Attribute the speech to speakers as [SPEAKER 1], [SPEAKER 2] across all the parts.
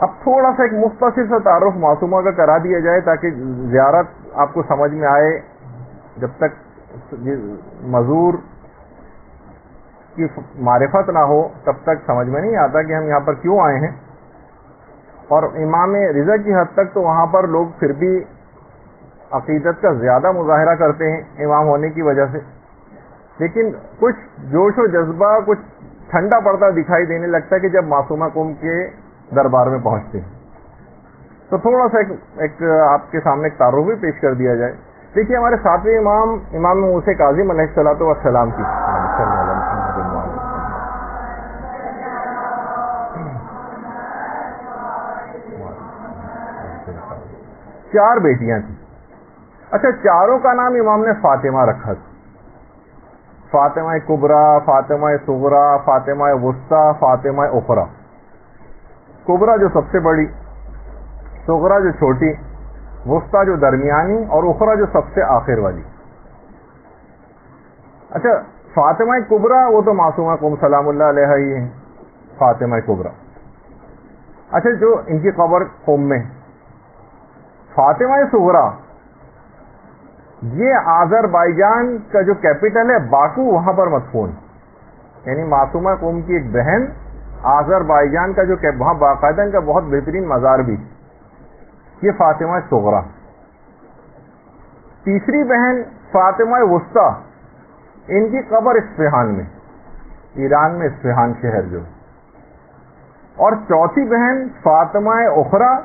[SPEAKER 1] اب تھوڑا سا ایک مختصر سا تعارف معصومہ کا کرا دیا جائے تاکہ زیارت آپ کو سمجھ میں آئے. جب تک مزور کی معرفت نہ ہو تب تک سمجھ میں نہیں آتا کہ ہم یہاں پر کیوں آئے ہیں. اور امام رضا کی حد تک تو وہاں پر لوگ پھر بھی عقیدت کا زیادہ مظاہرہ کرتے ہیں امام ہونے کی وجہ سے, لیکن کچھ جوش و جذبہ کچھ ٹھنڈا پڑتا دکھائی دینے لگتا ہے کہ جب معصومہ قوم کے دربار میں پہنچتے ہیں. تو تھوڑا سا ایک آپ کے سامنے ایک تعارف بھی پیش کر دیا جائے. دیکھیے ہمارے ساتویں امام موسیٰ کاظم علیہ الصلوۃ والسلام کی چار بیٹیاں تھیں. اچھا, چاروں کا نام امام نے فاطمہ رکھا تھا. فاطمہ کبریٰ, فاطمہ صغریٰ, فاطمہ وسطیٰ, فاطمہ اخریٰ. کبریٰ جو سب سے بڑی, صغریٰ جو چھوٹی, وسطیٰ جو درمیانی, اور اخریٰ جو سب سے آخر والی. اچھا, فاطمہ کبریٰ وہ تو معصومہ قوم سلام اللہ علیہ ہی ہیں, فاطمہ کبریٰ. اچھا, جو ان کی قبر قم میں. فاطمہ صغریٰ یہ آذربائیجان کا جو کیپٹل ہے باکو, وہاں پر مدفون, یعنی معصومہ قوم کی ایک بہن آذربائیجان کا جو وہاں باقاعدہ ان کا بہت بہترین مزار بھی, یہ فاطمہ صغریٰ. تیسری بہن فاطمہ وسطیٰ, ان کی قبر اصفہان میں, ایران میں اصفہان شہر جو. اور چوتھی بہن فاطمہ اخریٰ,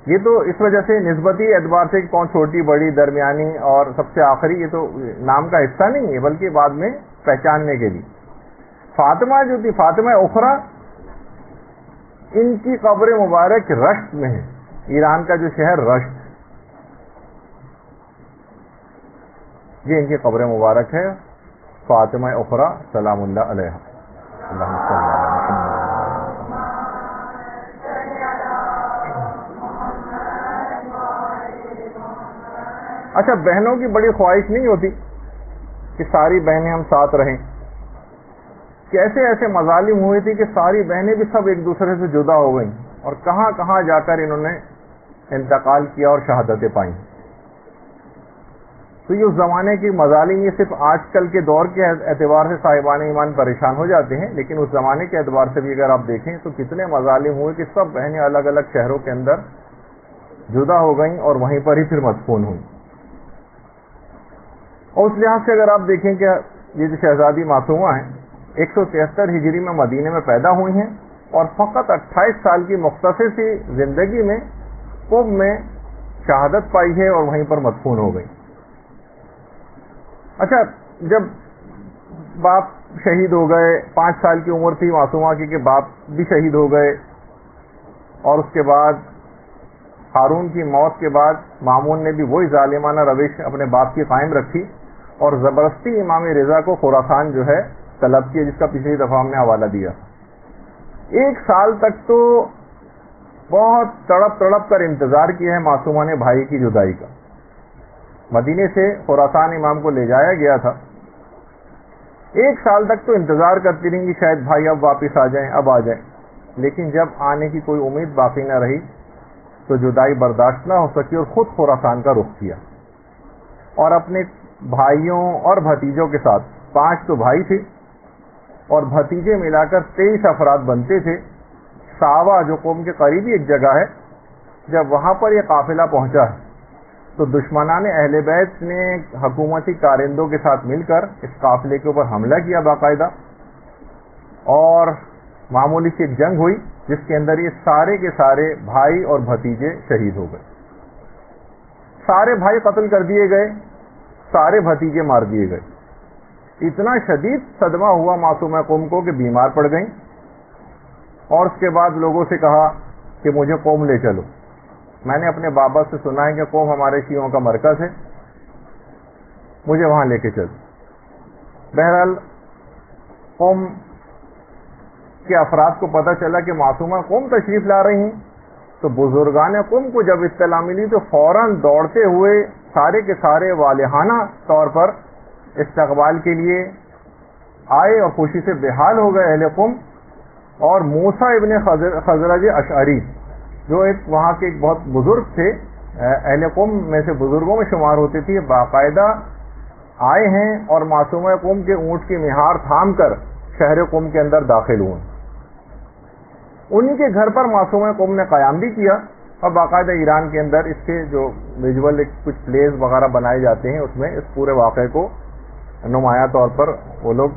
[SPEAKER 1] یہ تو اس وجہ سے نسبتی اعتبار سے کون چھوٹی بڑی درمیانی اور سب سے آخری, یہ تو نام کا حصہ نہیں ہے بلکہ بعد میں پہچاننے کے لیے. فاطمہ جو تھی فاطمہ اخریٰ, ان کی قبر مبارک رشت میں ہے, ایران کا جو شہر رشت, یہ ان کی قبر مبارک ہے. فاطمہ اخریٰ سلام اللہ علیہ. اچھا, بہنوں کی بڑی خواہش نہیں ہوتی کہ ساری بہنیں ہم ساتھ رہیں. کیسے ایسے مظالم ہوئے تھے کہ ساری بہنیں بھی سب ایک دوسرے سے جدا ہو گئیں, اور کہاں کہاں جا کر انہوں نے انتقال کیا اور شہادتیں پائیں. تو یہ اس زمانے کی مظالم, یہ صرف آج کل کے دور کے اعتبار سے صاحبان ایمان پریشان ہو جاتے ہیں, لیکن اس زمانے کے اعتبار سے بھی اگر آپ دیکھیں تو کتنے مظالم ہوئے کہ سب بہنیں الگ الگ شہروں کے اندر جدا ہو گئیں اور وہیں پر ہی پھر مدفون ہوئیں. اور اس لحاظ سے اگر آپ دیکھیں کہ یہ جو شہزادی معصومہ ہیں 173 ہجری میں مدینے میں پیدا ہوئی ہیں, اور فقط 28 سال کی مختصر سی زندگی میں قم میں شہادت پائی ہے اور وہیں پر مدفون ہو گئی. اچھا, جب باپ شہید ہو گئے, 5 سال کی عمر تھی معصومہ کی کہ باپ بھی شہید ہو گئے, اور اس کے بعد ہارون کی موت کے بعد مامون نے بھی وہی ظالمانہ روش اپنے باپ کی قائم رکھی اور زبردستی امام رضا کو خراسان جو ہے طلب کیا, جس کا پچھلی دفعہ ہم نے حوالہ دیا. 1 سال تک تو بہت تڑپ کر انتظار کیا ہے معصومہ نے بھائی کی جدائی کا. مدینے سے خراسان امام کو لے جایا گیا تھا, 1 سال تک تو انتظار کرتی رہیں گی شاید بھائی اب واپس آ جائیں, اب آ جائیں, لیکن جب آنے کی کوئی امید باقی نہ رہی تو جدائی برداشت نہ ہو سکی اور خود خراسان کا رخ کیا, اور اپنے بھائیوں اور بھتیجوں کے ساتھ, 5 تو بھائی تھے اور بھتیجے ملا کر 23 افراد بنتے تھے. ساوا جو قوم کے قریبی ایک جگہ ہے, جب وہاں پر یہ قافلہ پہنچا ہے تو دشمنان اہل بیت نے حکومتی کارندوں کے ساتھ مل کر اس قافلے کے اوپر حملہ کیا باقاعدہ, اور معمولی سی ایک جنگ ہوئی جس کے اندر یہ سارے کے سارے بھائی اور بھتیجے شہید ہو گئے. سارے بھائی قتل کر دیے گئے, سارے بھتیجے مار دیے گئے. اتنا شدید صدمہ ہوا معصومہ قوم کو کہ بیمار پڑ گئیں, اور اس کے بعد لوگوں سے کہا کہ مجھے قوم لے چلو. میں نے اپنے بابا سے سنا ہے کہ قوم ہمارے شیعوں کا مرکز ہے, مجھے وہاں لے کے چلو. بہرحال قوم کے افراد کو پتہ چلا کہ معصومہ قوم تشریف لا رہی ہیں, تو بزرگان قوم کو جب اطلاع ملی تو فوراً دوڑتے ہوئے سارے کے سارے والہانہ طور پر استقبال کے لیے آئے اور خوشی سے بحال ہو گئے اہل قوم. اور موسیٰ ابن خزرج اشعری جو ایک وہاں کے ایک بہت بزرگ تھے، اہل قوم میں سے بزرگوں میں شمار ہوتے تھے، باقاعدہ آئے ہیں اور معصومہ قوم کے اونٹ کی مہار تھام کر شہر قوم کے اندر داخل ہوئے۔ انہی کے گھر پر معصومہ قوم نے قیام بھی کیا، اور باقاعدہ ایران کے اندر اس کے جو ویژول کچھ پلیز وغیرہ بنائے جاتے ہیں، اس میں اس پورے واقعے کو نمایاں طور پر وہ لوگ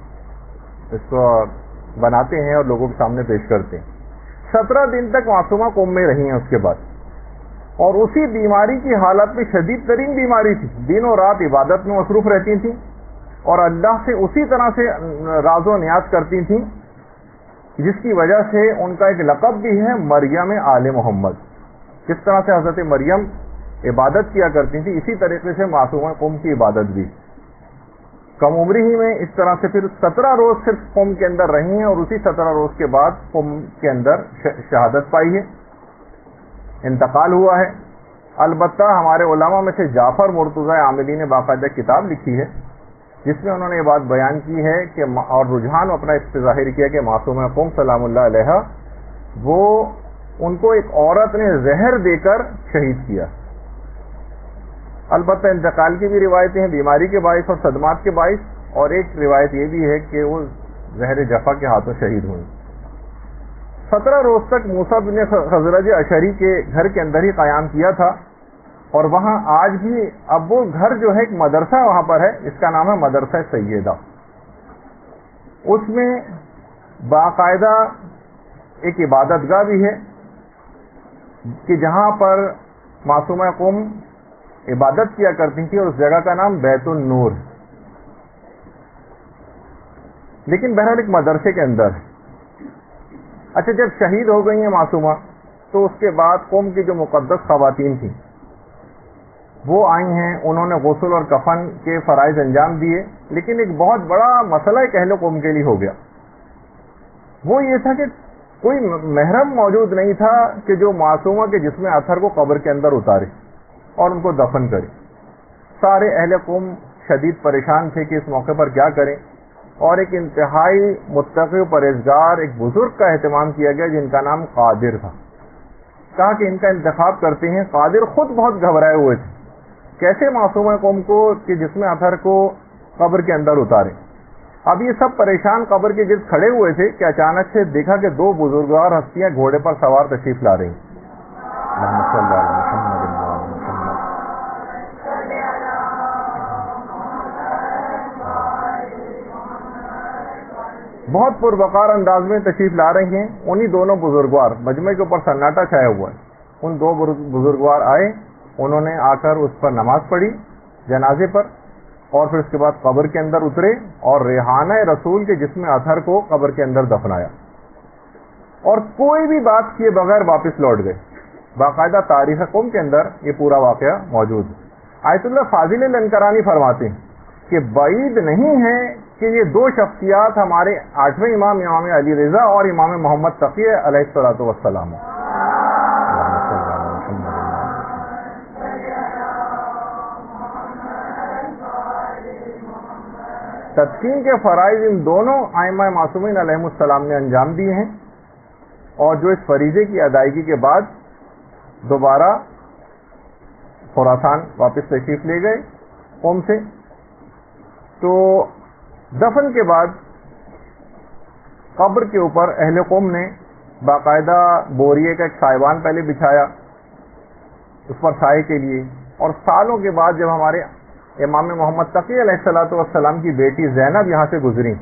[SPEAKER 1] اس کو بناتے ہیں اور لوگوں کے سامنے پیش کرتے ہیں۔ 17 دن تک معصومہ قوم میں رہی ہیں اس کے بعد، اور اسی بیماری کی حالت میں، شدید ترین بیماری تھی، دن و رات عبادت میں مصروف رہتی تھیں اور اللہ سے اسی طرح سے راز و نیاز کرتی تھیں، جس کی وجہ سے ان کا ایک لقب بھی ہے مریم آل محمد۔ جس طرح سے حضرت مریم عبادت کیا کرتی تھی، اسی طریقے سے معصومہ قوم کی عبادت بھی۔ کم عمری ہی میں اس طرح سے پھر 17 روز صرف قوم کے اندر رہی ہیں، اور اسی 17 روز کے بعد قوم کے اندر شہادت پائی ہے، انتقال ہوا ہے۔ البتہ ہمارے علماء میں سے جعفر مرتضی عاملی نے باقاعدہ کتاب لکھی ہے، جس میں انہوں نے یہ بات بیان کی ہے کہ اور رجحان اپنا اس سے ظاہر کیا کہ معصومہ قوم سلام اللہ علیہ وہ ان کو ایک عورت نے زہر دے کر شہید کیا۔ البتہ انتقال کی بھی روایتیں ہیں، بیماری کے باعث اور صدمات کے باعث، اور ایک روایت یہ بھی ہے کہ وہ زہر جفا کے ہاتھوں شہید ہوئی۔ 17 روز تک موسیٰ بن خزرج اشعری کے گھر کے اندر ہی قیام کیا تھا، اور وہاں آج بھی اب وہ گھر جو ہے ایک مدرسہ وہاں پر ہے، اس کا نام ہے مدرسہ سیدہ۔ اس میں باقاعدہ ایک عبادت گاہ بھی ہے کہ جہاں پر معصومہ قوم عبادت کیا کرتی تھی، اور اس جگہ کا نام بیت النور، لیکن بہرحال ایک مدرسے کے اندر ہے۔ اچھا، جب شہید ہو گئی ہیں معصومہ، تو اس کے بعد قوم کی جو مقدس خواتین تھیں وہ آئی ہیں، انہوں نے غسل اور کفن کے فرائض انجام دیے، لیکن ایک بہت بڑا مسئلہ ایک اہل قوم کے لیے ہو گیا۔ وہ یہ تھا کہ کوئی محرم موجود نہیں تھا کہ جو معصومہ کے جسم اطہر کو قبر کے اندر اتارے اور ان کو دفن کرے۔ سارے اہل قوم شدید پریشان تھے کہ اس موقع پر کیا کریں، اور ایک انتہائی متقی و پرہیزگار ایک بزرگ کا اہتمام کیا گیا جن کا نام قادر تھا۔ کہا کہ ان کا انتخاب کرتے ہیں۔ قادر خود بہت گھبرائے ہوئے تھے، کیسے معصومہ قوم کو کہ جسم اطہر کو قبر کے اندر اتارے۔ اب یہ سب پریشان قبر کے گرد کھڑے ہوئے تھے کہ اچانک سے دیکھا کہ 2 بزرگوار ہستیاں گھوڑے پر سوار تشریف لا رہی ہیں۔ بہت پروقار انداز میں تشریف لا رہی ہیں۔ انہی دونوں بزرگوار، مجمع کے اوپر سناٹا چھایا ہوا ہے، ان 2 بزرگوار آئے، انہوں نے آ کر اس پر نماز پڑھی جنازے پر، اور پھر اس کے بعد قبر کے اندر اترے اور ریحانہ رسول کے جسم اطہر کو قبر کے اندر دفنایا، اور کوئی بھی بات کیے بغیر واپس لوٹ گئے۔ باقاعدہ تاریخ قوم کے اندر یہ پورا واقعہ موجود ہے۔ آیت اللہ فاضل لنکرانی فرماتے ہیں کہ بعید نہیں ہے کہ یہ 2 شخصیات ہمارے 8ویں امام علی رضا اور امام محمد تقی علیہ الصلوۃ والسلام۔ تدفین کے فرائض ان دونوں ائمہ معصومین علیہ السلام نے انجام دیے ہیں، اور جو اس فریضے کی ادائیگی کے بعد دوبارہ خراسان واپس تشریف لے گئے قوم سے۔ تو دفن کے بعد قبر کے اوپر اہل قوم نے باقاعدہ بوریے کا ایک سائبان پہلے بچھایا اس پر سائے کے لیے، اور سالوں کے بعد جب ہمارے امام محمد تقی علیہ الصلوۃ والسلام کی بیٹی زینب یہاں سے گزری،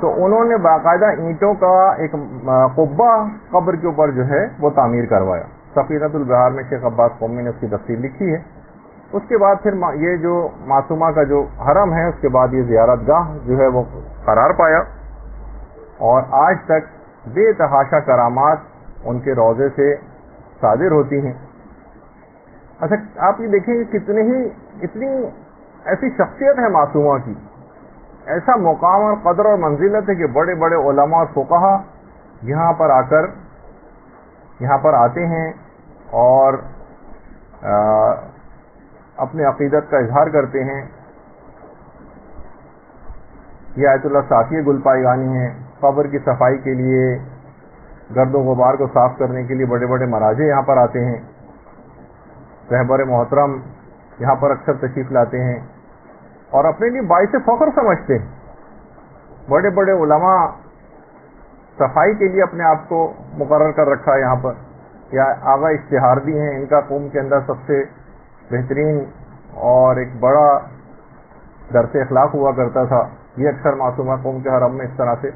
[SPEAKER 1] تو انہوں نے باقاعدہ اینٹوں کا ایک قبہ قبر کے اوپر جو ہے وہ تعمیر کروایا۔ سفینۃ البحار میں شیخ عباس قومی نے اس کی تفصیل لکھی ہے۔ اس کے بعد پھر یہ جو معصومہ کا جو حرم ہے، اس کے بعد یہ زیارت گاہ جو ہے وہ قرار پایا، اور آج تک بے تحاشا کرامات ان کے روضے سے صادر ہوتی ہیں۔ اچھا، آپ یہ دیکھیں کہ اتنی ایسی شخصیت ہے معصومہ کی، ایسا مقام اور قدر اور منزلت ہے کہ بڑے بڑے علماء اور فقہا یہاں پر آتے ہیں اور اپنے عقیدت کا اظہار کرتے ہیں. یہ آیت اللہ صافی گل پائیگانی ہیں. قبر کی صفائی کے لیے، گرد و غبار کو صاف کرنے کے لیے بڑے بڑے مراجع یہاں پر آتے ہیں. رہبر محترم یہاں پر اکثر تشریف لاتے ہیں اور اپنے لیے باعث فخر سمجھتے ہیں. بڑے بڑے علماء صفائی کے لیے اپنے آپ کو مقرر کر رکھا ہے یہاں پر. یا آغا اشتہاردی ہیں، ان کا قوم کے اندر سب سے بہترین اور ایک بڑا درس اخلاق ہوا کرتا تھا. یہ اکثر معصومہ قوم کے حرم میں اس طرح سے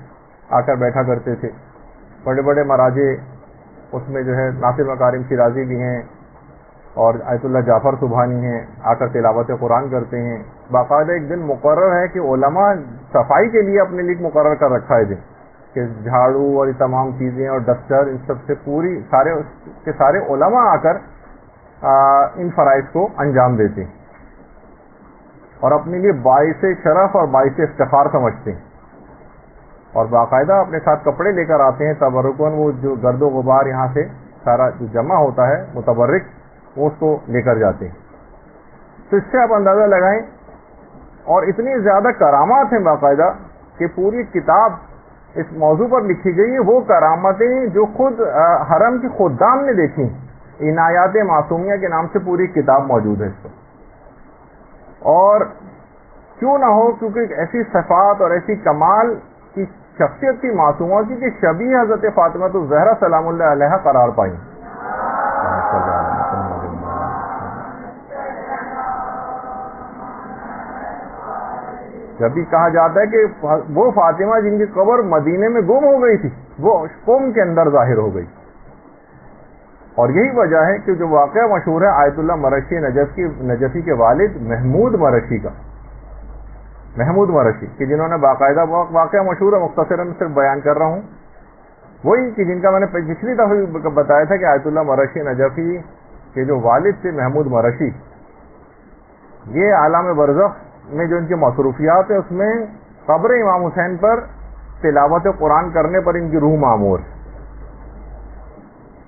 [SPEAKER 1] آ کر بیٹھا کرتے تھے. بڑے بڑے مراجع اس میں جو ہے ناصر مکارم شیرازی بھی ہیں اور آیت اللہ جعفر سبحانی ہیں، آ کر تلاوت قرآن کرتے ہیں. باقاعدہ ایک دن مقرر ہے کہ علماء صفائی کے لیے اپنے لیے مقرر کر رکھا ہے دن، کہ جھاڑو اور یہ تمام چیزیں اور ڈسٹر ان سب سے پوری سارے علماء آ کر ان فرائض کو انجام دیتے ہیں اور اپنے لیے باعث شرف اور باعث افتخار سمجھتے ہیں. اور باقاعدہ اپنے ساتھ کپڑے لے کر آتے ہیں تبرکن. وہ جو گرد و غبار یہاں سے سارا جو جمع ہوتا ہے متبرک، وہ اس کو لے کر جاتے ہیں. تو اس سے آپ اندازہ لگائیں. اور اتنی زیادہ کرامات ہیں باقاعدہ کہ پوری کتاب اس موضوع پر لکھی گئی ہے. وہ کرامتیں جو خود حرم کی خدام نے دیکھی، عنایات معصومیہ کے نام سے پوری کتاب موجود ہے اس پر. اور کیوں نہ ہو، کیونکہ ایسی صفات اور ایسی کمال کی شخصیت کی معصومہ کی کہ شبیہ حضرت فاطمہ الزہرا سلام اللہ علیہا قرار پائیں. جب بھی کہا جاتا ہے کہ وہ فاطمہ جن کی قبر مدینے میں گم ہو گئی تھی، وہ قوم کے اندر ظاہر ہو گئی. اور یہی وجہ ہے کہ جو واقعہ مشہور ہے آیت اللہ مرشی نجفی کے والد محمود مرشی کا، محمود مرشی کہ جنہوں نے باقاعدہ واقعہ مشہور ہے، مختصراً صرف بیان کر رہا ہوں. وہی کہ جن کا میں نے پچھلی دفعہ بتایا تھا کہ آیت اللہ مرشی نجفی کے جو والد تھے محمود مرشی، یہ عالم برزخ میں جو ان کی مصروفیات ہے اس میں قبر امام حسین پر تلاوت قرآن کرنے پر ان کی روح معمور.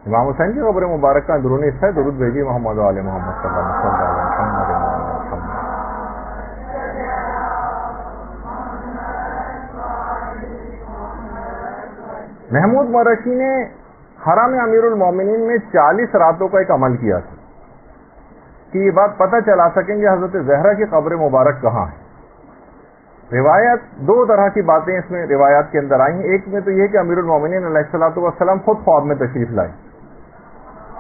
[SPEAKER 1] امام حسین کی قبر مبارک کا اندرونی حصہ ہے. درود بھیجیے محمد علیہ محمد صلی اللہ علیہ وسلم. محمود مرشی نے حرم امیر المومنین میں 40 راتوں کا ایک عمل کیا تھا کہ یہ بات پتہ چلا سکیں گے حضرت زہرا کی قبر مبارک کہاں ہے. روایت دو طرح کی باتیں اس میں روایات کے اندر آئی ہیں. ایک میں تو یہ کہ امیر المومنین علیہ الصلوۃ والسلام خود خواب میں تشریف لائے.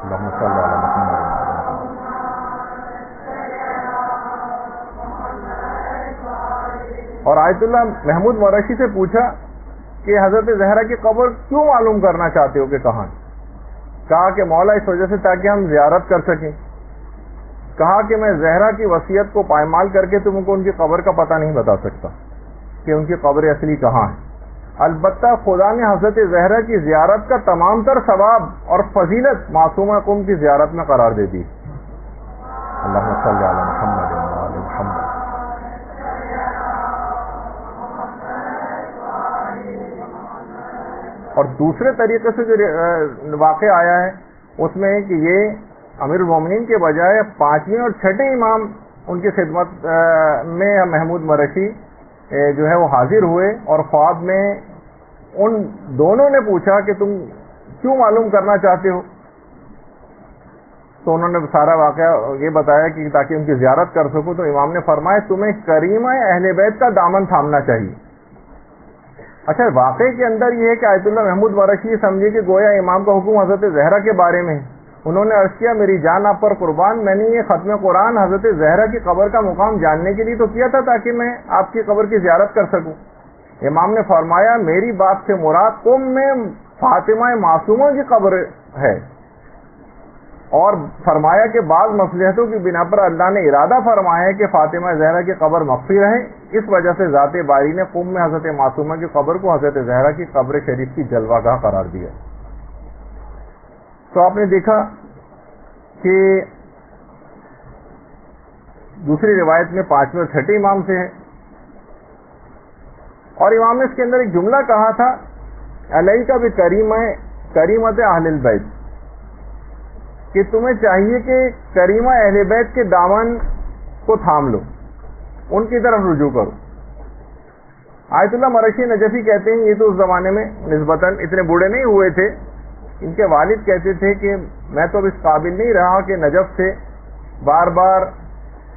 [SPEAKER 1] اللہم صلی علی محمد. اور آیت اللہ محمود مرشی سے پوچھا کہ حضرت زہرا کی قبر کیوں معلوم کرنا چاہتے ہو کہ کہاں. کہا کہ مولا اس وجہ سے تاکہ ہم زیارت کر سکیں. کہا کہ میں زہرا کی وصیت کو پائمال کر کے تم کو ان کی قبر کا پتہ نہیں بتا سکتا کہ ان کی قبر اصلی کہاں ہے. البتہ خدا نے حضرت زہرا کی زیارت کا تمام تر ثواب اور فضیلت معصومہ قوم کی زیارت میں قرار دے دی. اللہم صلی علی محمد وعلی محمد. اور دوسرے طریقے سے جو واقع آیا ہے اس میں کہ یہ امیر المومنین کے بجائے 5ویں اور 6ٹھے امام ان کی خدمت میں محمود مرشی جو ہے وہ حاضر ہوئے اور خواب میں ان دونوں نے پوچھا کہ تم کیوں معلوم کرنا چاہتے ہو. تو انہوں نے سارا واقعہ یہ بتایا کہ تاکہ ان کی زیارت کر سکوں. تو امام نے فرمایا تمہیں کریمہ اہل بیت کا دامن تھامنا چاہیے. اچھا واقعے کے اندر یہ ہے کہ آیت اللہ محمود مرشی یہ سمجھے کہ گویا امام کا حکم حضرت زہرا کے بارے میں. انہوں نے عرض کیا میری جان آپ پر قربان، میں نے یہ ختم قرآن حضرت زہرا کی قبر کا مقام جاننے کے لیے تو کیا تھا تاکہ میں آپ کی قبر کی زیارت کر سکوں. امام نے فرمایا میری بات سے مراد قم میں فاطمہ معصومہ کی قبر ہے، اور فرمایا کہ بعض مصلحتوں کی بنا پر اللہ نے ارادہ فرمایا ہے کہ فاطمہ زہرا کی قبر مخفی رہے. اس وجہ سے ذات باری نے قم میں حضرت معصومہ کی قبر کو حضرت زہرا کی قبر شریف کی جلوہ گاہ قرار دیا. تو آپ نے دیکھا کہ دوسری روایت میں 5ویں اور 6ٹھے امام سے ہے. اور امام نے اس کے اندر ایک جملہ کہا تھا علیک بکریمت اہل البیت، کہ تمہیں چاہیے کہ کریمہ اہل بیت کے دامن کو تھام لو، ان کی طرف رجوع کرو۔ آیت اللہ مرشی نجفی کہتے ہیں یہ تو اس زمانے میں نسبتاً اتنے بوڑھے نہیں ہوئے تھے، ان کے والد کہتے تھے کہ میں تو اب اس قابل نہیں رہا کہ نجف سے بار بار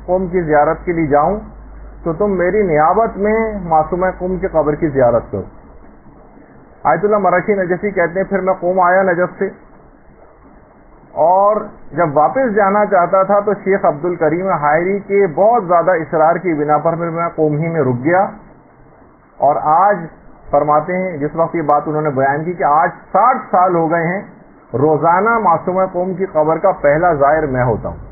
[SPEAKER 1] قم کی زیارت کے لیے جاؤں، تو تم میری نیابت میں معصومہ قم کی قبر کی زیارت کرو۔ آیت اللہ مرشی نجفی کہتے ہیں پھر میں قم آیا نجف سے، اور جب واپس جانا چاہتا تھا تو شیخ عبد الکریم حائری کے بہت زیادہ اصرار کی بنا پر پھر میں قم ہی میں رک گیا، اور آج فرماتے ہیں جس وقت یہ بات انہوں نے بیان کی کہ آج 60 سال ہو گئے ہیں، روزانہ معصومہ قوم کی قبر کا پہلا زائر میں ہوتا ہوں۔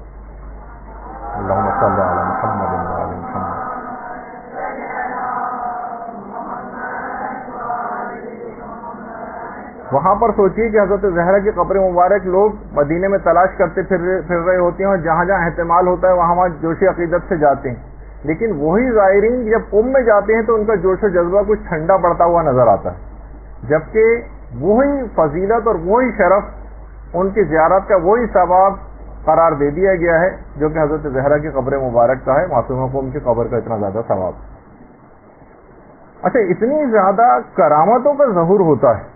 [SPEAKER 1] اللہم صلی علی محمد و علی محمد۔ وہاں پر سوچیے کہ حضرت زہرا کی قبر مبارک لوگ مدینے میں تلاش کرتے پھر رہے ہوتے ہیں، اور جہاں جہاں احتمال ہوتا ہے وہاں جوش عقیدت سے جاتے ہیں، لیکن وہی زائرین جب قم میں جاتے ہیں تو ان کا جوش و جذبہ کچھ ٹھنڈا پڑتا ہوا نظر آتا ہے، جبکہ وہی فضیلت اور وہی شرف ان کی زیارت کا وہی ثواب قرار دے دیا گیا ہے جو کہ حضرت زہرا کی قبر مبارک کا ہے، معصومہ قوم کی قبر کا اتنا زیادہ ثواب۔ اچھا، اتنی زیادہ کرامتوں کا ظہور ہوتا ہے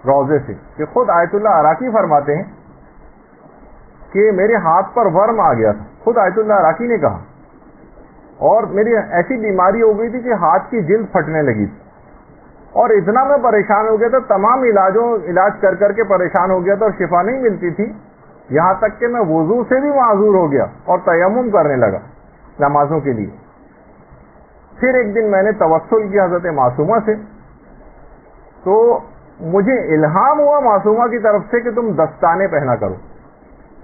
[SPEAKER 1] روضے سے کہ خود آیت اللہ عراقی فرماتے ہیں کہ میرے ہاتھ پر ورم آ گیا تھا، خود آیت اللہ عراقی نے کہا، اور میری ایسی بیماری ہو گئی تھی کہ ہاتھ کی جلد پھٹنے لگی تھی، اور اتنا میں پریشان ہو گیا تھا، تمام علاج کر کر کے پریشان ہو گیا تھا اور شفا نہیں ملتی تھی، یہاں تک کہ میں وضو سے بھی معذور ہو گیا اور تیمم کرنے لگا نمازوں کے لیے۔ پھر ایک دن میں نے توسل کیا حضرت معصومہ سے، تو مجھے الہام ہوا معصومہ کی طرف سے کہ تم دستانے پہنا کرو۔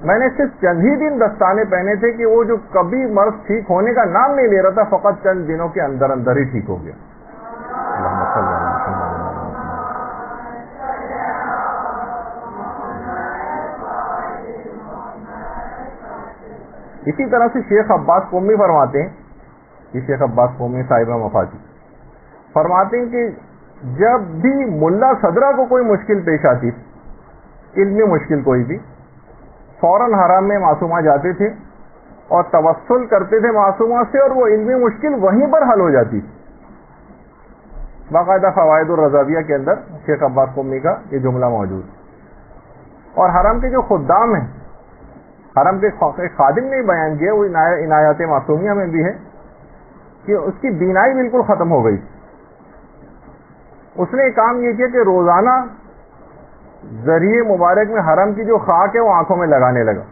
[SPEAKER 1] میں نے صرف چند ہی دن دستانے پہنے تھے کہ وہ جو کبھی مرض ٹھیک ہونے کا نام نہیں لے رہا تھا، فقط چند دنوں کے اندر اندر ہی ٹھیک ہو گیا۔ اللہم صلی علی محمد۔ اسی طرح سے شیخ عباس قومی فرماتے ہیں، یہ شیخ عباس قومی صاحب مفاتی فرماتے ہیں کہ جب بھی ملا صدرہ کو کوئی مشکل پیش آتی، علمی مشکل کوئی بھی، فوراً حرم میں معصومہ جاتے تھے اور توسل کرتے تھے معصومہ سے، اور وہ علمی مشکل وہیں پر حل ہو جاتی۔ باقاعدہ فوائد الرضاویہ کے اندر شیخ عباس قومی کا یہ جملہ موجود۔ اور حرم کے جو خدام ہیں، حرم کے خادم نے بیان کیا، وہ عنایات معصومیہ میں بھی ہے کہ اس کی بینائی بالکل ختم ہو گئی۔ اس نے کام یہ کیا کہ روزانہ ذریعے مبارک میں حرم کی جو خاک ہے وہ آنکھوں میں لگانے لگا،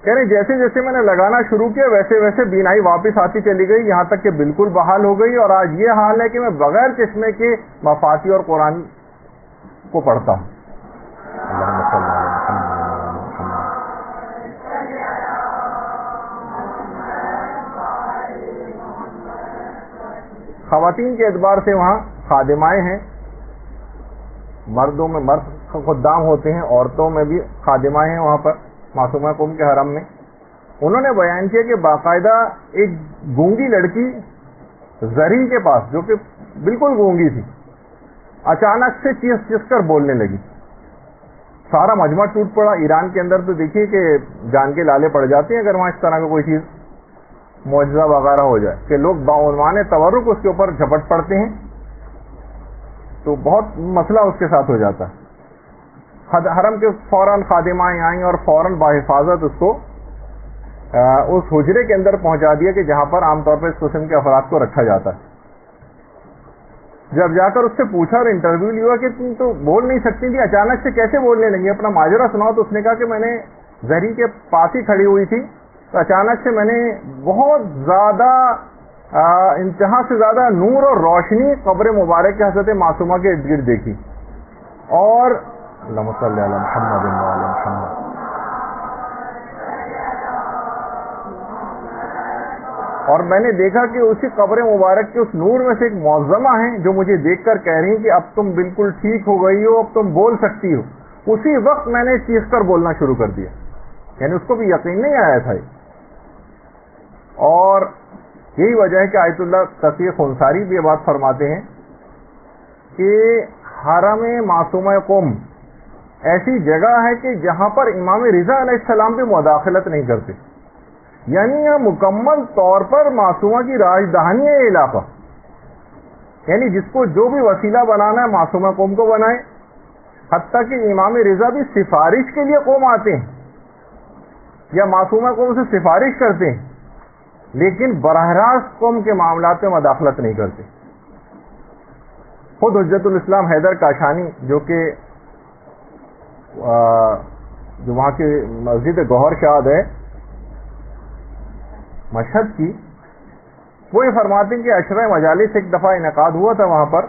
[SPEAKER 1] کہہ رہے جیسے جیسے میں نے لگانا شروع کیا ویسے ویسے بینائی واپس آتی چلی گئی، یہاں تک کہ بالکل بحال ہو گئی، اور آج یہ حال ہے کہ میں بغیر چشمے کے مفاتی اور قرآن کو پڑھتا ہوں۔ اللہم صلی علی محمد۔ خواتین کے اعتبار سے وہاں خادمائیں ہیں، مردوں میں مرد خدام ہوتے ہیں، عورتوں میں بھی خادمائیں ہیں وہاں پر معصومہ قوم کے حرم میں۔ انہوں نے بیان کیا کہ باقاعدہ ایک گونگی لڑکی زری کے پاس، جو کہ بالکل گونگی تھی، اچانک سے چیخ چیخ کر بولنے لگی، سارا مجمع ٹوٹ پڑا۔ ایران کے اندر تو دیکھیے کہ جان کے لالے پڑ جاتے ہیں اگر وہاں اس طرح کا کوئی چیز معجزہ وغیرہ ہو جائے کہ لوگ بعنوان تورک اس کے اوپر جھپٹ پڑتے ہیں، تو بہت مسئلہ اس کے ساتھ ہو جاتا ہے۔ حرم کے فوراً خادمائیں آئیں اور فوراً بحفاظت اس کو اس حجرے کے اندر پہنچا دیا کہ جہاں پر عام طور پہ اس قسم کے افراد کو رکھا جاتا ہے۔ جب جا کر اس سے پوچھا اور انٹرویو لیا کہ تم تو بول نہیں سکتی تھی، اچانک سے کیسے بولنے لگی، اپنا ماجرا سناؤ، تو اس نے کہا کہ میں نے زہری کے پاس ہی کھڑی ہوئی تھی، تو اچانک سے میں نے بہت زیادہ انتہا سے زیادہ نور اور روشنی قبر مبارک کے حضرت معصومہ کے ارد گرد دیکھی، اور اللہم صلی علی محمد و علی محمد۔ اور میں نے دیکھا کہ اسی قبر مبارک کے اس نور میں سے ایک معظمہ ہیں جو مجھے دیکھ کر کہہ رہی ہیں کہ اب تم بالکل ٹھیک ہو گئی ہو، اب تم بول سکتی ہو۔ اسی وقت میں نے چیخ کر بولنا شروع کر دیا، یعنی اس کو بھی یقین نہیں آیا تھا۔ اور یہی وجہ ہے کہ آیت اللہ تقی خنصاری بھی یہ بات فرماتے ہیں کہ حرم معصومہ قوم ایسی جگہ ہے کہ جہاں پر امام رضا علیہ السلام بھی مداخلت نہیں کرتے، یعنی یہ مکمل طور پر معصومہ کی راجدہانی ہے یہ علاقہ. یعنی جس کو جو بھی وسیلہ بنانا ہے معصومہ قوم کو بنائے. حتیٰ کہ امام رضا بھی سفارش کے لیے قوم آتے ہیں یا معصومہ قوم سے سفارش کرتے ہیں, لیکن براہ راست قوم کے معاملات میں مداخلت نہیں کرتے. خود حجت الاسلام حیدر کاشانی جو کہ جو وہاں کی مسجد گوہر شاد ہے مشہد کی, وہ یہ فرماتے ہیں کہ عشرہ مجالس ایک دفعہ انعقاد ہوا تھا وہاں پر,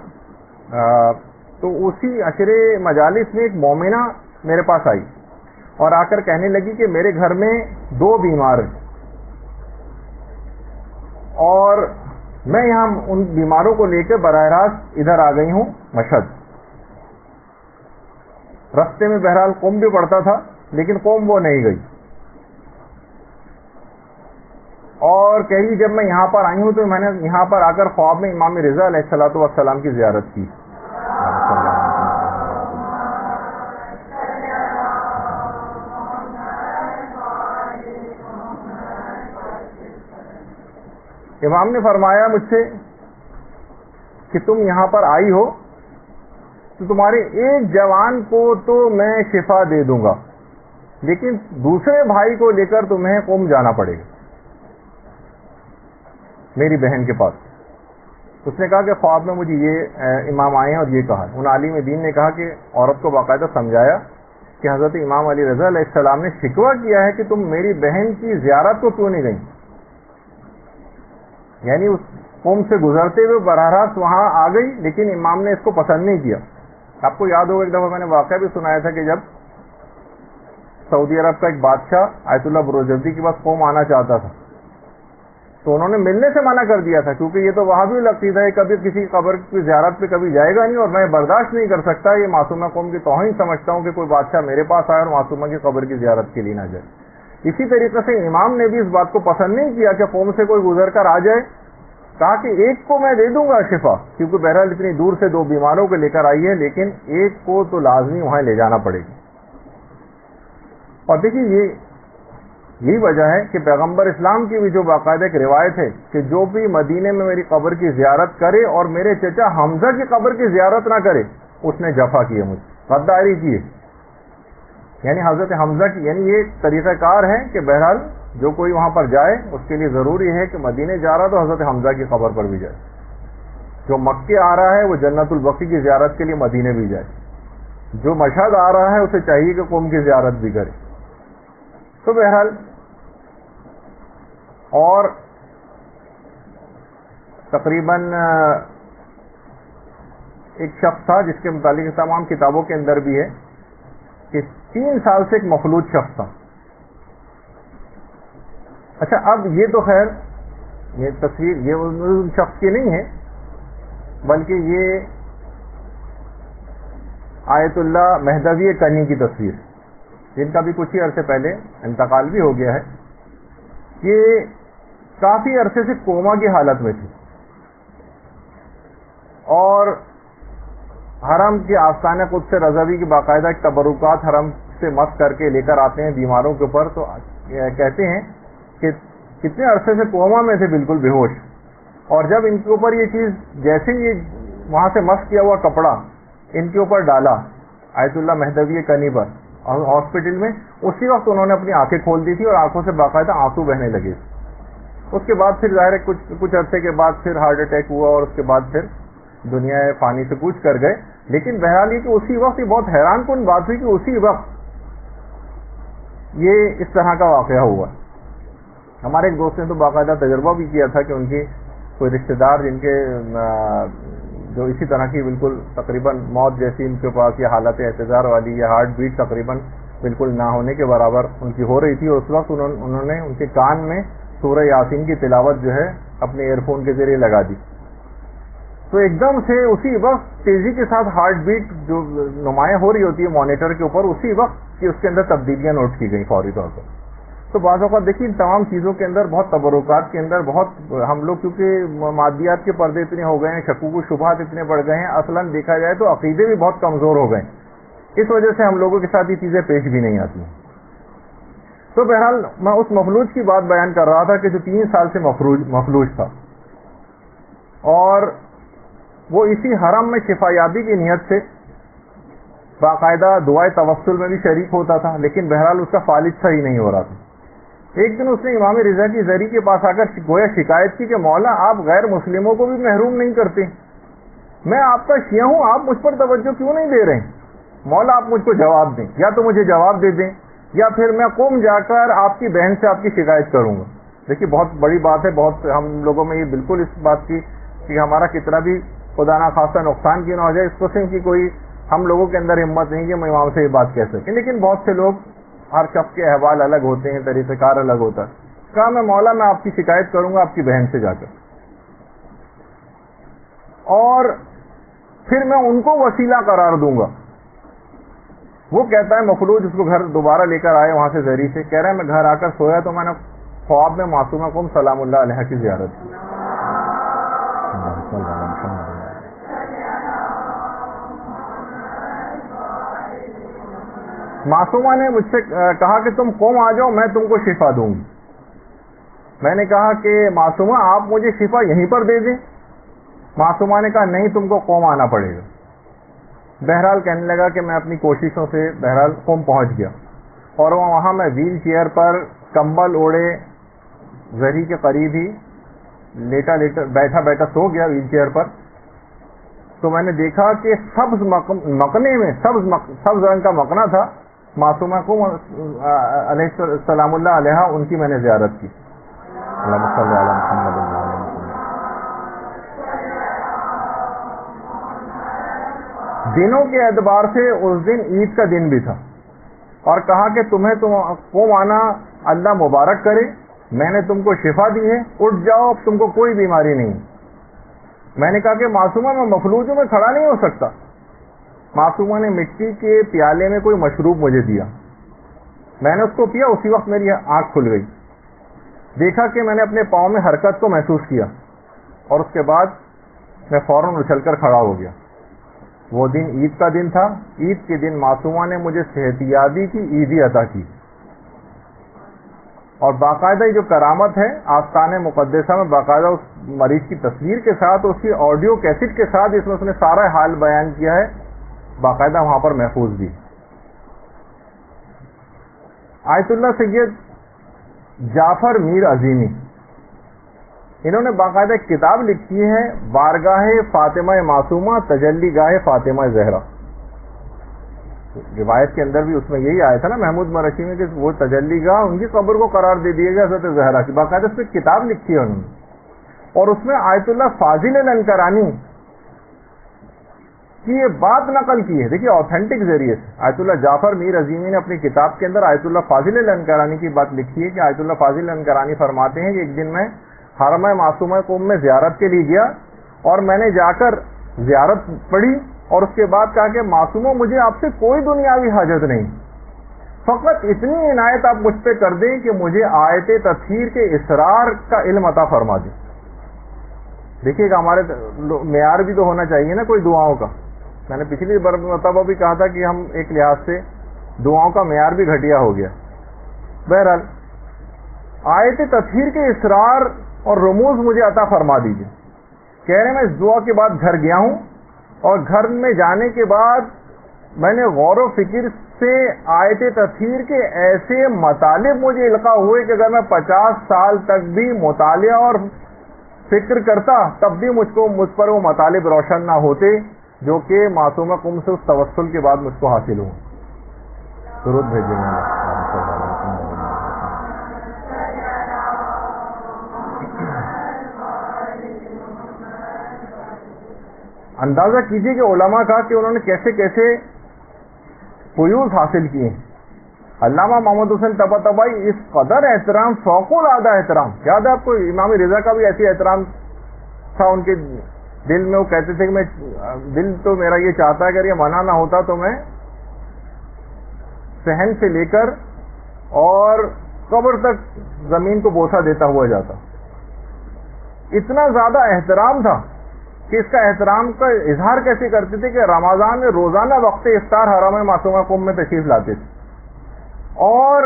[SPEAKER 1] تو اسی عشرے مجالس میں ایک مومنہ میرے پاس آئی اور آ کر کہنے لگی کہ میرے گھر میں 2 بیمار ہیں اور میں یہاں ان بیماروں کو لے کے براہ راست ادھر آ گئی ہوں مشہد. رستے میں بہرحال قوم بھی پڑتا تھا لیکن قوم وہ نہیں گئی, اور کہی جب میں یہاں پر آئی ہوں تو میں نے یہاں پر آ کر خواب میں امام رضا علیہ الصلوۃ والسلام کی زیارت کی. امام نے فرمایا مجھ سے کہ تم یہاں پر آئی ہو تو تمہارے ایک جوان کو تو میں شفا دے دوں گا, لیکن دوسرے بھائی کو لے کر تمہیں قوم جانا پڑے گا میری بہن کے پاس. اس نے کہا کہ خواب میں مجھے یہ امام آئے ہیں اور یہ کہا. ان عالم دین نے کہا کہ عورت کو باقاعدہ سمجھایا کہ حضرت امام علی رضا علیہ السلام نے شکوہ کیا ہے کہ تم میری بہن کی زیارت کو کیوں نہیں گئی. یعنی اس قوم سے گزرتے ہوئے براہ راست وہاں آ گئی, لیکن امام نے اس کو پسند نہیں کیا. آپ کو یاد ہوگا ایک دفعہ میں نے واقعہ بھی سنایا تھا کہ جب سعودی عرب کا ایک بادشاہ آیت اللہ بروجردی کے پاس قوم آنا چاہتا تھا تو انہوں نے ملنے سے منع کر دیا تھا, کیونکہ یہ تو وہاں بھی لگتی تھا کبھی کسی قبر کی زیارت پہ کبھی جائے گا نہیں اور میں برداشت نہیں کر سکتا, یہ معصومہ قوم کی توہین سمجھتا ہوں کہ کوئی بادشاہ میرے پاس آئے اور معصومہ کی قبر کی زیارت کے لیے نہ جائے. اسی طریقے سے امام نے بھی اس بات کو پسند نہیں کیا کہ قوم سے کوئی گزر کر آ جائے. کہا کہ ایک کو میں دے دوں گا شفا, کیونکہ بہرحال اتنی دور سے 2 بیماروں کو لے کر آئی ہے, لیکن ایک کو تو لازمی وہاں لے جانا پڑے گی. اور دیکھیے یہی وجہ ہے کہ پیغمبر اسلام کی بھی جو باقاعدہ ایک روایت ہے کہ جو بھی مدینے میں میری قبر کی زیارت کرے اور میرے چچا حمزہ کی قبر کی زیارت نہ کرے اس نے جفا کی ہے, مجھ غداری کی ہے. یعنی حضرت حمزہ کی, یعنی یہ طریقہ کار ہے کہ بہرحال جو کوئی وہاں پر جائے اس کے لیے ضروری ہے کہ مدینے جا رہا تو حضرت حمزہ کی قبر پر بھی جائے, جو مکے آ رہا ہے وہ جنت البقیع کی زیارت کے لیے مدینے بھی جائے, جو مشہد آ رہا ہے اسے چاہیے کہ قوم کی زیارت بھی کرے. تو بہرحال اور تقریباً ایک شخص تھا جس کے متعلق تمام کتابوں کے اندر بھی ہے کہ 3 سال سے ایک مخلوط شخص تھا. اچھا اب یہ تو خیر یہ تصویر یہ اس شخص کی نہیں ہے, بلکہ یہ آیت اللہ مہدوی کنی کی تصویر, جن کا بھی کچھ ہی عرصے پہلے انتقال بھی ہو گیا ہے. یہ کافی عرصے سے کوما کی حالت میں تھی اور حرم کے آستانہ قدس رضوی کی باقاعدہ تبرکات حرم سے مس کر کے لے کر آتے ہیں بیماروں کے اوپر. تو کہتے ہیں کہ کتنے عرصے سے کوما میں تھے بالکل بے ہوش, اور جب ان کے اوپر یہ چیز جیسے یہ وہاں سے مس کیا ہوا کپڑا ان کے اوپر ڈالا آیت اللہ مہدوی کنی پر ہاسپٹل میں, اسی وقت انہوں نے اپنی آنکھیں کھول دی تھی اور آنکھوں سے باقاعدہ آنسو بہنے لگے. اس کے بعد پھر ظاہر ہے کچھ عرصے کے بعد پھر ہارٹ اٹیک ہوا اور اس کے بعد پھر دنیا فانی سے کوچ کر گئے. لیکن بہرحال یہ کہ اسی وقت یہ بہت حیران کن بات ہوئی کہ اسی وقت یہ اس طرح کا واقعہ ہوا. ہمارے ایک دوست نے تو باقاعدہ تجربہ بھی کیا تھا کہ ان کی کوئی رشتے دار جن کے جو اسی طرح کی بالکل تقریباً موت جیسی ان کے پاس یا حالت احتضار والی یا ہارٹ بیٹ تقریباً بالکل نہ ہونے کے برابر ان کی ہو رہی تھی, اور اس وقت انہوں نے ان کے کان میں سورہ یاسین کی تلاوت جو ہے اپنے ایئر فون کے ذریعے لگا دی. تو ایک دم سے اسی وقت تیزی کے ساتھ ہارٹ بیٹ جو نمایاں ہو رہی ہوتی ہے مانیٹر کے اوپر, اسی وقت اس کے اندر تبدیلیاں نوٹ کی گئی فوری طور پر. تو بعض اوقات دیکھیے ان تمام چیزوں کے اندر بہت تبرکات کے اندر بہت ہم لوگ کیونکہ مادیات کے پردے اتنے ہو گئے ہیں, شکوک و شبہات اتنے بڑھ گئے ہیں, اصلاً دیکھا جائے تو عقیدے بھی بہت کمزور ہو گئے ہیں. اس وجہ سے ہم لوگوں کے ساتھ یہ چیزیں پیش بھی نہیں آتی ہیں. تو بہرحال میں اس مفلوج کی بات بیان کر رہا تھا کہ جو 3 سال سے مفلوج تھا، اور وہ اسی حرم میں شفا یابی کی نیت سے باقاعدہ دعائے توسل میں بھی شریک ہوتا تھا، لیکن بہرحال اس کا فالج صحیح نہیں ہو رہا تھا۔ ایک دن اس نے امام رضا کی زری کے پاس آ کر گویا شکایت کی کہ مولا آپ غیر مسلموں کو بھی محروم نہیں کرتے، میں آپ کا شیعہ ہوں، آپ مجھ پر توجہ کیوں نہیں دے رہے ہیں؟ مولا آپ مجھ کو جواب دیں، یا تو مجھے جواب دے دیں یا پھر میں قوم جا کر آپ کی بہن سے آپ کی شکایت کروں گا۔ دیکھیے بہت بڑی بات ہے، بہت ہم لوگوں میں یہ بالکل اس بات کی کہ ہمارا کتنا بھی خدا نہ خواستہ نقصان کیوں نہ ہو جائے، اس قسم کی کوئی ہم لوگوں کے اندر ہمت نہیں کہ ہم امام سے یہ بات کہہ سکیں، لیکن بہت سے لوگ، ہر شخص کے احوال الگ ہوتے ہیں، طریقہ کار الگ ہوتا ہے۔ کہا میں مولا میں آپ کی شکایت کروں گا آپ کی بہن سے جا کر، اور پھر میں ان کو وسیلہ قرار دوں گا۔ وہ کہتا ہے مفلوج اس کو گھر دوبارہ لے کر آئے وہاں سے زری سے، کہہ رہا ہے میں گھر آ کر سویا تو میں نے خواب میں معصومہ قوم سلام اللہ علیہ کی زیارت کی۔ معصومہ نے مجھ سے کہا کہ تم قوم آ جاؤ، میں تم کو شفا دوں گی۔ میں نے کہا کہ معصومہ آپ مجھے شفا یہیں پر دے دیں۔ معصومہ نے کہا نہیں، تم کو قوم آنا پڑے گا۔ بہرحال کہنے لگا کہ میں اپنی کوششوں سے بہرحال قوم پہنچ گیا، اور وہاں میں ویل چیئر پر کمبل اوڑے زری کے قریب ہی بیٹھا سو گیا ویل چیئر پر۔ تو میں نے دیکھا کہ سبز مکنے میں سبز رنگ کا مکنا تھا، معصومہ کو علیہ السلام اللہ علیہ ان کی میں نے زیارت کی۔ اللہم صلی علی محمد۔ دنوں کے اعتبار سے اس دن عید کا دن بھی تھا، اور کہا کہ تمہیں قوم آنا اللہ مبارک کرے، میں نے تم کو شفا دی ہے، اٹھ جاؤ، اب تم کو کوئی بیماری نہیں۔ میں نے کہا کہ معصومہ میں مفلوج ہوں، میں کھڑا نہیں ہو سکتا۔ معصومہ نے مٹی کے پیالے میں کوئی مشروب مجھے دیا، میں نے اس کو پیا، اسی وقت میری آنکھ کھل گئی، دیکھا کہ میں نے اپنے پاؤں میں حرکت کو محسوس کیا، اور اس کے بعد میں فوراً اچھل کر کھڑا ہو گیا۔ وہ دن عید کا دن تھا، عید کے دن معصومہ نے مجھے صحت یابی کی عیدی عطا کی، اور باقاعدہ جو کرامت ہے آستانِ مقدسہ میں باقاعدہ اس مریض کی تصویر کے ساتھ، اس کی آڈیو کیسٹ کے ساتھ، اس میں اس نے سارا حال بیان کیا ہے، باقاعدہ وہاں پر محفوظ بھی۔ آیت اللہ سید جعفر میر عظیمی، انہوں نے باقاعدہ ایک کتاب لکھی ہے، بارگاہ فاطمہ معصومہ تجلی گاہ فاطمہ زہرا۔ روایت کے اندر بھی اس میں یہی آیا تھا نا محمود مرشی میں کہ وہ تجلی گاہ ان کی قبر کو قرار دے دیا گیا حضرت زہرا کی، باقاعدہ اس پہ کتاب لکھی ہے انہوں نے، اور اس میں آیت اللہ فاضل لنکرانی کی یہ بات نقل کی ہے۔ دیکھیے آتھینٹک ذریعے سے آیت اللہ جعفر میر عظیمی نے اپنی کتاب کے اندر آیت اللہ فاضل لنکرانی کی بات لکھی ہے کہ آیت اللہ فاضل لنکرانی فرماتے ہیں کہ ایک دن میں حرم معصومہ قوم میں زیارت کے لیے گیا، اور میں نے جا کر زیارت پڑھی، اور اس کے بعد کہا کہ معصومہ مجھے آپ سے کوئی دنیاوی حاجت نہیں، فقط اتنی عنایت آپ مجھ پہ کر دیں کہ مجھے آیت تطہیر کے اسرار کا علم عطا فرما دیں۔ دیکھیے کہ ہمارے معیار بھی تو ہونا چاہیے نا کوئی دعاؤں کا۔ میں نے پچھلی مرتبہ بھی کہا تھا کہ ہم ایک لحاظ سے دعاؤں کا معیار بھی گھٹیا ہو گیا۔ بہرحال آیت تطہیر کے اسرار اور رموز مجھے عطا فرما دیجیے۔ کہہ رہے میں اس دعا کے بعد گھر گیا ہوں، اور گھر میں جانے کے بعد میں نے غور و فکر سے آیت تطہیر کے ایسے مطالب مجھے القاء ہوئے کہ اگر میں 50 سال تک بھی مطالعہ اور فکر کرتا تب بھی مجھ پر وہ مطالب روشن نہ ہوتے جو کہ معصومہ قوم سے اس توسل کے بعد مجھ کو حاصل ہوں۔ درود بھیجیں گے۔ اندازہ کیجئے کہ علماء کا کہ انہوں نے کیسے کیسے فیوز حاصل کیے ہیں۔ علامہ محمد حسین طباطبائی اس قدر احترام، فوق العادہ احترام، یاد ہے آپ کو امام رضا کا بھی ایسی احترام تھا ان کے دل میں، وہ کہتے تھے کہ میں دل تو میرا یہ چاہتا ہے اگر یہ منع نہ ہوتا تو میں صحن سے لے کر اور قبر تک زمین کو بوسہ دیتا ہوا جاتا۔ اتنا زیادہ احترام تھا کہ اس کا احترام کا اظہار کیسے کرتے تھے کہ رمضان میں روزانہ وقت افطار حرم معصومہ قوم میں تشریف لاتے تھے، اور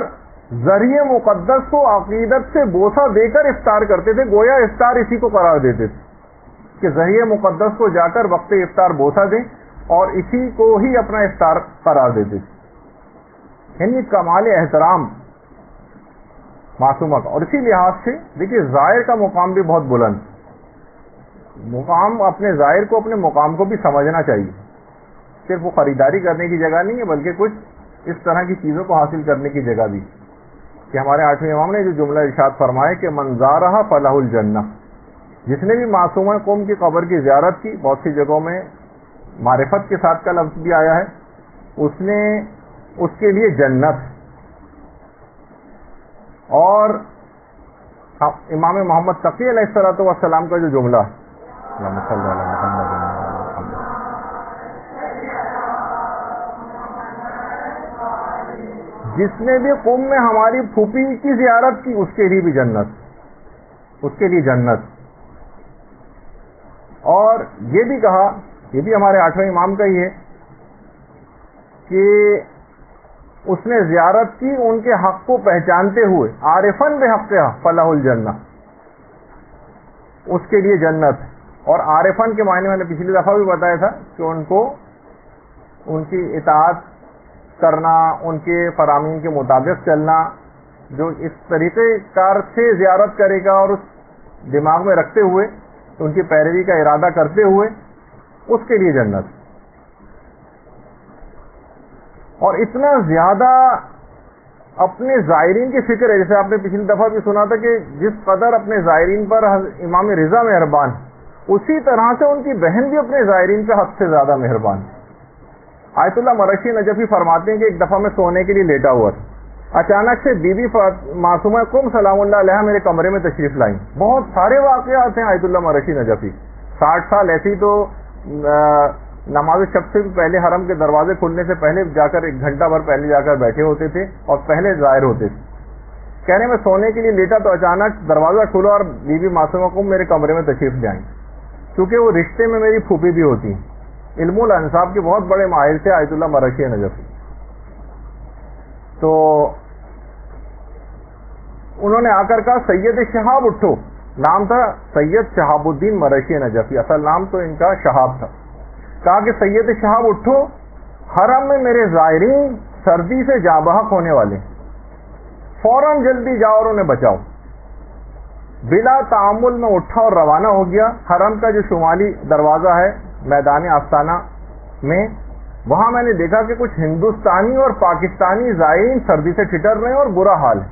[SPEAKER 1] ذریعہ مقدس کو عقیدت سے بوسہ دے کر افطار کرتے تھے، گویا افطار اسی کو قرار دیتے تھے کہ ذریعہ مقدس کو جا کر وقت افطار بوسہ دیں اور اسی کو ہی اپنا افطار قرار دیتے تھے. یعنی کمال احترام معصومہ کا. اور اسی لحاظ سے دیکھیے ظاہر کا مقام بھی بہت بلند، مقام اپنے ظاہر کو اپنے مقام کو بھی سمجھنا چاہیے. صرف وہ خریداری کرنے کی جگہ نہیں ہے بلکہ کچھ اس طرح کی چیزوں کو حاصل کرنے کی جگہ بھی. کہ ہمارے 8ویں امام نے جو جملہ ارشاد فرمایا کہ من زارہ فلہ الجنہ، جس نے بھی معصومہ قوم کی قبر کی زیارت کی، بہت سی جگہوں میں معرفت کے ساتھ کا لفظ بھی آیا ہے، اس کے لیے جنت. اور امام محمد تقی علیہ الصلوۃ والسلام کا جو جملہ اللہم صلی علی محمد، جس نے بھی قم میں ہماری پھوپھی کی زیارت کی اس کے لیے بھی جنت، اس کے لیے جنت. اور یہ بھی کہا، یہ بھی ہمارے 8ویں امام کا ہی ہے کہ اس نے زیارت کی ان کے حق کو پہچانتے ہوئے، عارفن بحقھا فلاح الجنہ، اس کے لیے جنت. اور عارفن کے معنی میں نے پچھلی دفعہ بھی بتایا تھا کہ ان کی اطاعت کرنا، ان کے فرامین کے مطابق چلنا، جو اس طریقے کار سے زیارت کرے گا اور اس دماغ میں رکھتے ہوئے ان کی پیروی کا ارادہ کرتے ہوئے، اس کے لیے جنت. اور اتنا زیادہ اپنے زائرین کی فکر ہے، جیسے آپ نے پچھلی دفعہ بھی سنا تھا کہ جس قدر اپنے زائرین پر امام رضا مہربان، اسی طرح سے ان کی بہن بھی اپنے زائرین پہ حد سے زیادہ مہربان. آیت اللہ مرشی نجفی فرماتے ہیں کہ ایک دفعہ میں سونے کے لیے لیٹا ہوا تھا، اچانک سے بی بی معصومہ قم سلام اللہ علیہ میرے کمرے میں تشریف لائیں. بہت سارے واقعات ہیں آیت اللہ مرشی نجفی، 60 سال ایسی تو نماز شب سے بھی پہلے حرم کے دروازے کھلنے سے پہلے جا کر 1 گھنٹہ بھر پہلے جا کر بیٹھے ہوتے تھے اور پہلے ظاہر ہوتے تھے. کہنے میں سونے کے لیے لیٹا تو اچانک دروازہ کھلا اور بی بی معصومہ قم میرے کمرے میں تشریف لائیں. کیونکہ وہ رشتے میں میری پھوپھی بھی ہوتی ہیں، علم الانصاب کے بہت بڑے ماہر تھے آیت اللہ مرشی نجفی. تو انہوں نے آ کر کہا سید شہاب اٹھو، نام تھا سید شہاب الدین مرشی نجفی، اصل نام تو ان کا شہاب تھا. کہا کہ سید شہاب اٹھو، حرم میں میرے زائرین سردی سے جاں بحق ہونے والے، فوراً جلدی جاؤ اور انہیں بچاؤ. بلا تعامل میں اٹھا اور روانہ ہو گیا. حرم کا جو شمالی دروازہ ہے میدان آستانہ میں، وہاں میں نے دیکھا کہ کچھ ہندوستانی اور پاکستانی زائرین سردی سے ٹھٹر رہے ہیں اور برا حال ہے.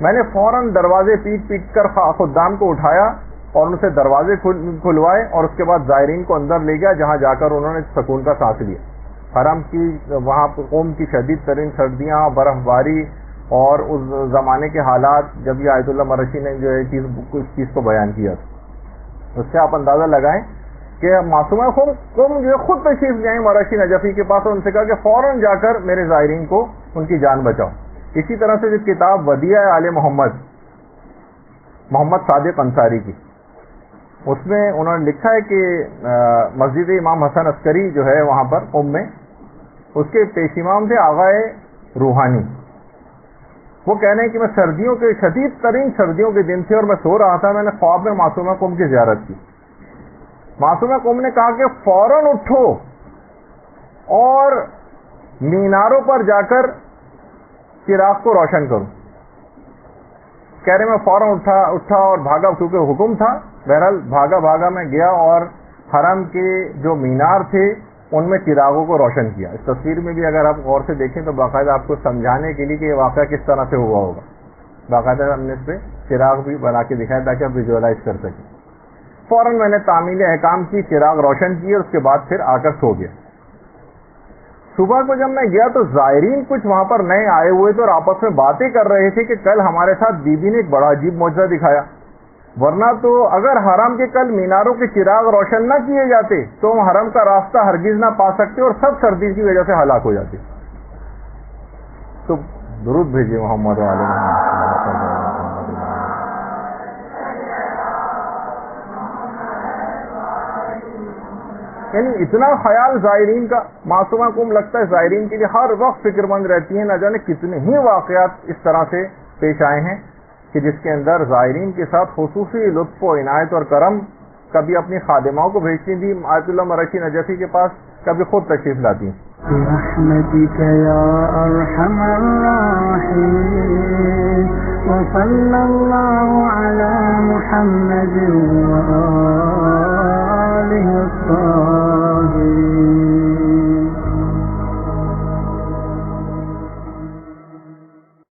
[SPEAKER 1] میں نے فوراً دروازے پیٹ کر خدام کو اٹھایا اور ان سے دروازے کھلوائے اور اس کے بعد زائرین کو اندر لے گیا، جہاں جا کر انہوں نے سکون کا سانس لیا. حرم کی وہاں قوم کی شدید ترین سردیاں، برف باری اور اس زمانے کے حالات، جب یہ آیت اللہ مرشی نے جو ہے اس چیز کو بیان کیا تھا، اس سے آپ اندازہ لگائیں کہ معصومہ قوم جو خود تشریف لے آئیں مرشی نجفی کے پاس اور ان سے کہا کہ فوراً جا کر میرے زائرین کو ان کی جان بچاؤ. اسی طرح سے جو کتاب ودیعہ آل محمد صادق انصاری کی، اس میں انہوں نے لکھا ہے کہ مسجد امام حسن عسکری جو ہے وہاں پر قم میں، اس کے پیش امام تھے آغائے روحانی. وہ کہہ رہے ہیں کہ میں سردیوں کے شدید ترین سردیوں کے دن تھے اور میں سو رہا تھا، میں نے خواب میں معصومہ قوم کی زیارت کی. معصومہ قوم نے کہا کہ فوراً اٹھو اور میناروں پر جا کر چراغ کو روشن کرو. کہہ رہے میں فوراً اٹھا اور بھاگا، کیونکہ حکم تھا. بہرحال بھاگا میں گیا اور حرم کے جو مینار تھے ان میں چراغوں کو روشن کیا. اس تصویر میں بھی اگر آپ غور سے دیکھیں تو باقاعدہ آپ کو سمجھانے کے لیے کہ یہ واقعہ کس طرح سے ہوا ہوگا، باقاعدہ ہم نے اس پہ چراغ بھی بنا کے دکھایا تاکہ آپ ویژولاائز کر سکیں. فوراً میں نے تعمیل احکام کی، چراغ روشن کیے، اس کے بعد پھر آ کر سو گیا. صبح کو جب میں گیا تو زائرین کچھ وہاں پر نئے آئے ہوئے تھے اور آپس میں باتیں کر رہے تھے کہ کل ہمارے ساتھ بی بی نے ایک بڑا عجیب معجزہ دکھایا، ورنہ تو اگر حرم کے کل میناروں کے چراغ روشن نہ کیے جاتے تو ہم حرم کا راستہ ہرگز نہ پا سکتے اور سب سردی کی وجہ سے ہلاک ہو جاتے. تو درود بھیجیے محمد علیہ محمد. یعنی اتنا خیال زائرین کا. معصومہ کو لگتا ہے زائرین کے لیے ہر وقت فکر مند رہتی ہیں. نہ جانے کتنے ہی واقعات اس طرح سے پیش آئے ہیں کہ جس کے اندر زائرین کے ساتھ خصوصی لطف و عنایت اور کرم. کبھی اپنی خادماؤں کو بھیجتی تھی آیت اللہ مرشی نجفی کے پاس, کبھی خود تشریف لاتی.
[SPEAKER 2] برحمتك يا أرحم الراحمين وصلى الله على محمد